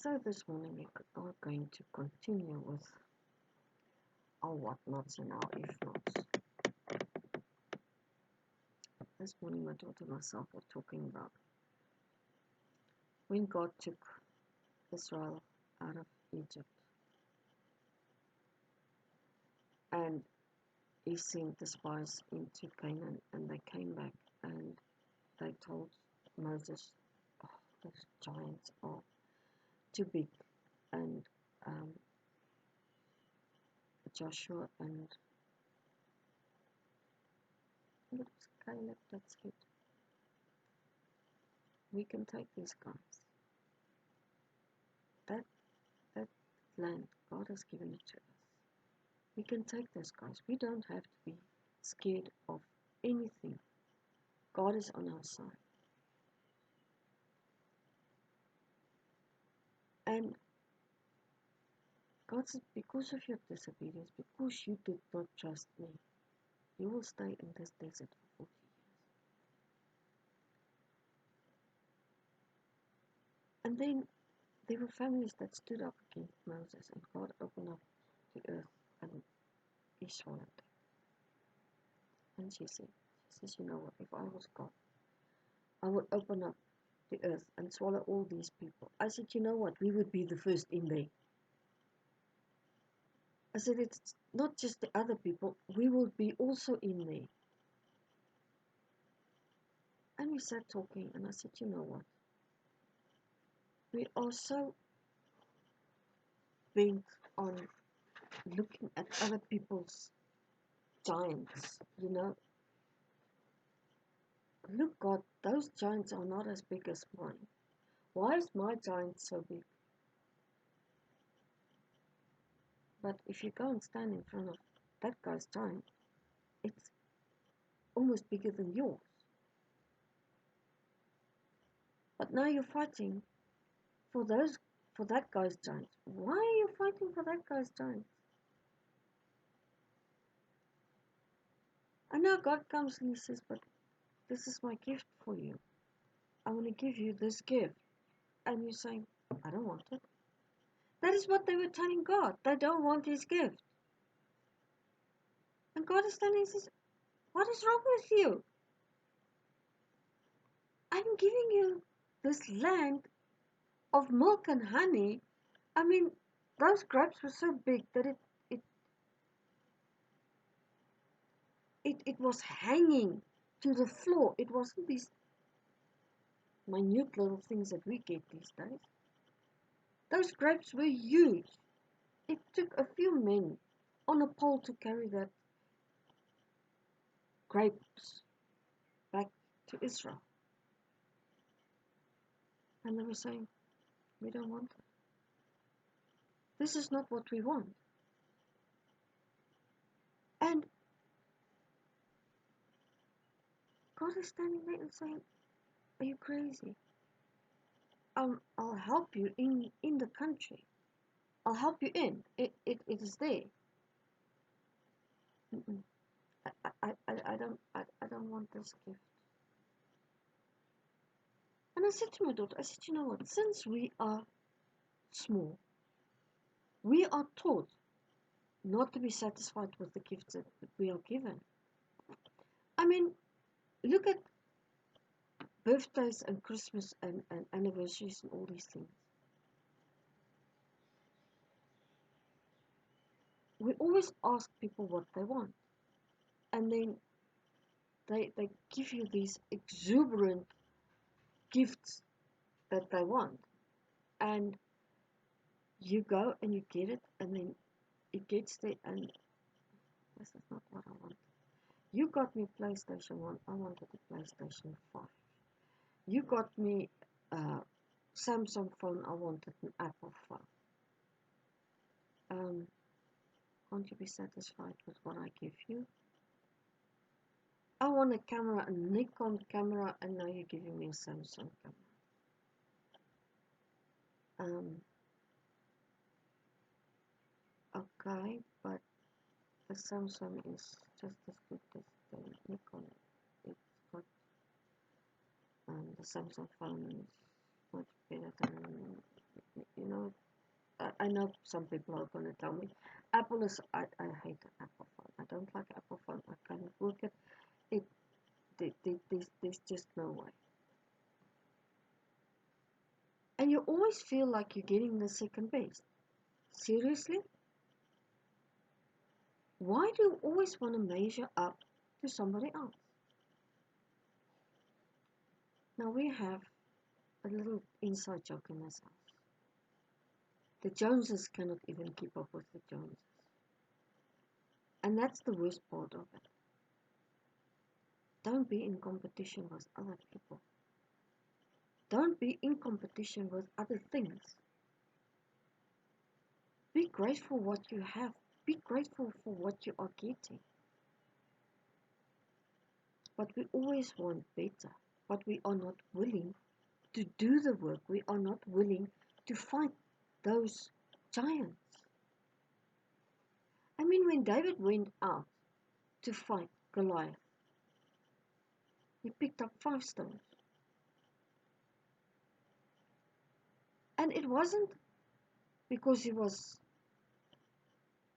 So this morning we are going to continue with our what-nots and our if-nots. This morning my daughter and myself were talking about when God took Israel out of Egypt and he sent the spies into Canaan, and they came back and they told Moses, oh, those giants are too big, and Joshua and I think it was Caleb that said, we can take these guys. That land, God has given it to us. We can take those guys. We don't have to be scared of anything. God is on our side. And God said, because of your disobedience, because you did not trust me, you will stay in this desert for 40 years. And then there were families that stood up against Moses, and God opened up the earth and he swallowed them. And she says, you know what, if I was God, I would open up the earth and swallow all these people. I said, you know what, we would be the first in there. I said, it's not just the other people, we will be also in there. And we sat talking, and I said, you know what, we are so bent on looking at other people's giants, you know. Look, God, those giants are not as big as mine. Why is my giant so big? But if you go and stand in front of that guy's giant, it's almost bigger than yours. But now you're fighting for that guy's giant. Why are you fighting for that guy's giant? And now God comes and he says, but this is my gift for you. I want to give you this gift. And you're saying, I don't want it. That is what they were telling God. They don't want his gift. And God is standing and says, what is wrong with you? I'm giving you this land of milk and honey. I mean, those grapes were so big that it was hanging to the floor. It wasn't these minute little things that we get these days. Those grapes were huge. It took a few men on a pole to carry that grapes back to Israel. And they were saying, we don't want it. This is not what we want. And God is standing there and saying, are you crazy? I'll help you in the country. I'll help you in. It is there. Mm-mm. I don't want this gift. And I said to my daughter, I said, you know what, since we are small, we are taught not to be satisfied with the gifts that we are given. I mean, look at birthdays and Christmas and anniversaries and all these things. We always ask people what they want. And then they give you these exuberant gifts that they want. And you go and you get it, and then it gets there, and this is not what I want. You got me PlayStation 1, I wanted a PlayStation 5. You got me a Samsung phone, I wanted an Apple phone. Can't you be satisfied with what I give you? I want a camera, a Nikon camera, and now you're giving me a Samsung camera. Okay, but the Samsung is just as good as the Nikon. It's got the Samsung phone is much better than, you know, I know some people are going to tell me, Apple is, I hate the Apple phone. I don't like Apple phone. I can't work it. There's just no way. And you always feel like you're getting the second best. Seriously? Why do you always want to measure up to somebody else? Now we have a little inside joke in this house. The Joneses cannot even keep up with the Joneses. And that's the worst part of it. Don't be in competition with other people. Don't be in competition with other things. Be grateful for what you have. Be grateful for what you are getting. But we always want better. But we are not willing to do the work. We are not willing to fight those giants. I mean, when David went out to fight Goliath, he picked up 5 stones. And it wasn't because he was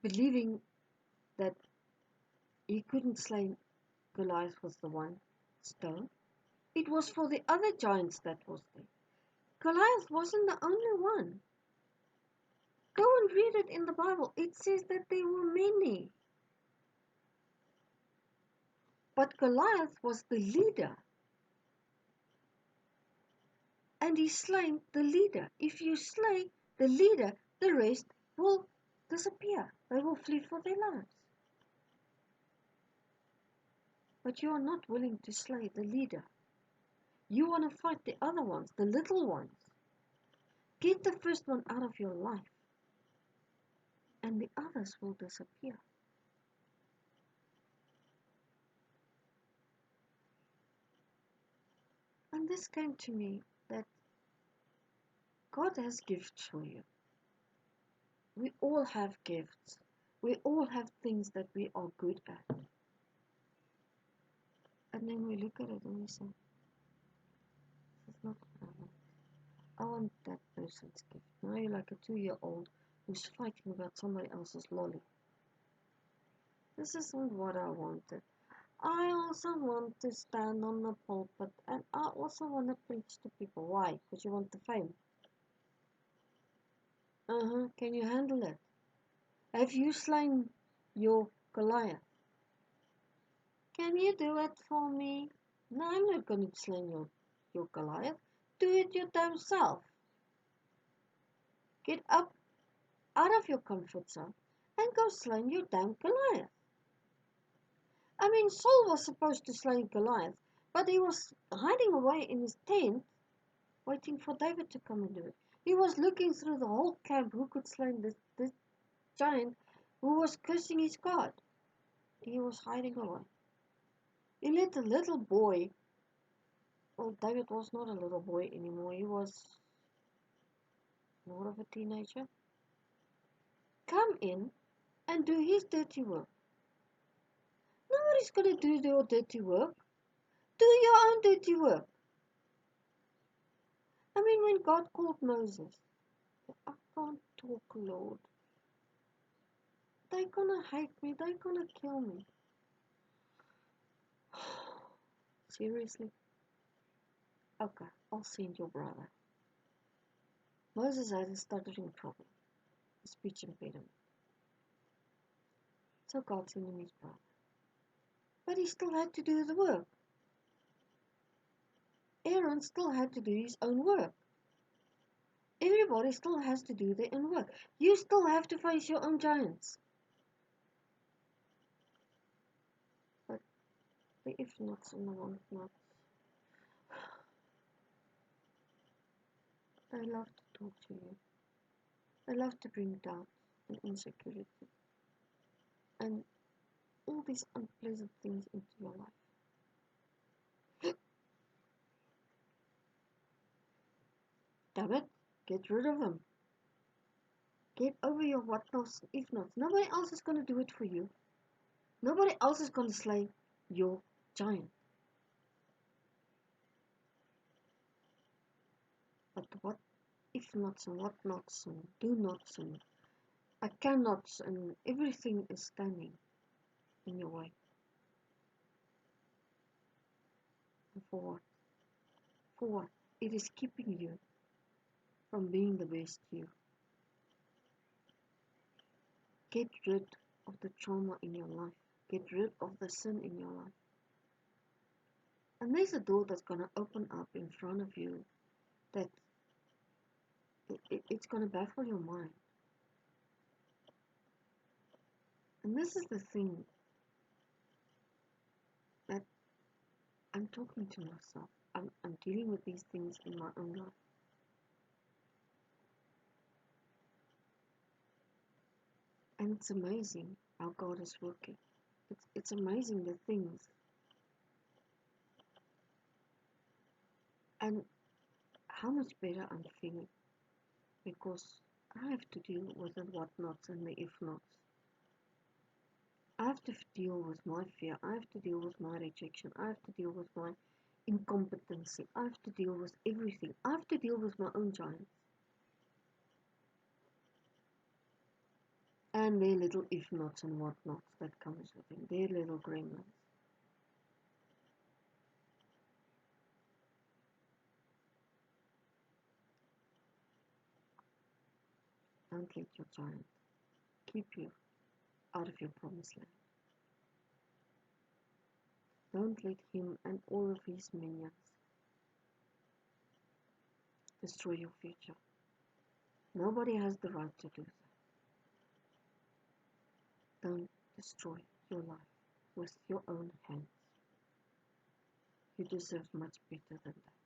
believing that he couldn't slay Goliath with the 1 stone. It was for the other giants that was there. Goliath wasn't the only one. Go and read it in the Bible. It says that there were many. But Goliath was the leader. And he slain the leader. If you slay the leader, the rest will disappear. They will flee for their lives. But you are not willing to slay the leader. You want to fight the other ones, the little ones. Get the first one out of your life, and the others will disappear. And this came to me that God has gifts for you. We all have gifts. We all have things that we are good at. And then we look at it and we say, this is not what I want. I want that person's gift. Now you're like a 2-year-old who's fighting about somebody else's lolly. This isn't what I wanted. I also want to stand on the pulpit, and I also want to preach to people. Why? Because you want the fame. Can you handle it? Have you slain your Goliath? Can you do it for me? No, I'm not going to slay your Goliath. Do it your damn self. Get up out of your comfort zone and go slay your damn Goliath. I mean, Saul was supposed to slay Goliath, but he was hiding away in his tent, waiting for David to come and do it. He was looking through the whole camp who could slay this giant who was cursing his God. He was hiding away. He let a little boy, well, David was not a little boy anymore, he was more of a teenager, come in and do his dirty work. Nobody's going to do your dirty work. Do your own dirty work. I mean, when God called Moses, I can't talk, Lord. They're gonna hate me. They're gonna kill me. Seriously? Okay, I'll send your brother. Moses had a stuttering problem, a speech impediment. So God sent him his brother. But he still had to do the work. Aaron still had to do his own work. Everybody still has to do their own work. You still have to face your own giants. But the if-nots and the want-nots, they love to talk to you. They love to bring doubt and insecurity and all these unpleasant things into your life. Damn it, get rid of them. Get over your what-nots, if-nots. Nobody else is going to do it for you. Nobody else is going to slay your giant. But what if nots and what nots and do nots and I cannots and everything is standing in your way. And for what? For what? It is keeping you from being the best you. Get rid of the trauma in your life. Get rid of the sin in your life. And there's a door that's going to open up in front of you that it's going to baffle your mind. And this is the thing that I'm talking to myself. I'm dealing with these things in my own life. And it's amazing how God is working. It's amazing the things. And how much better I'm feeling because I have to deal with the what nots and the if nots. I have to deal with my fear. I have to deal with my rejection. I have to deal with my incompetency. I have to deal with everything. I have to deal with my own giants. And their little if nots and what nots that comes with them. Their little gremlins. Don't let your giant keep you out of your promised land. Don't let him and all of his minions destroy your future. Nobody has the right to do that. Don't destroy your life with your own hands. You deserve much better than that.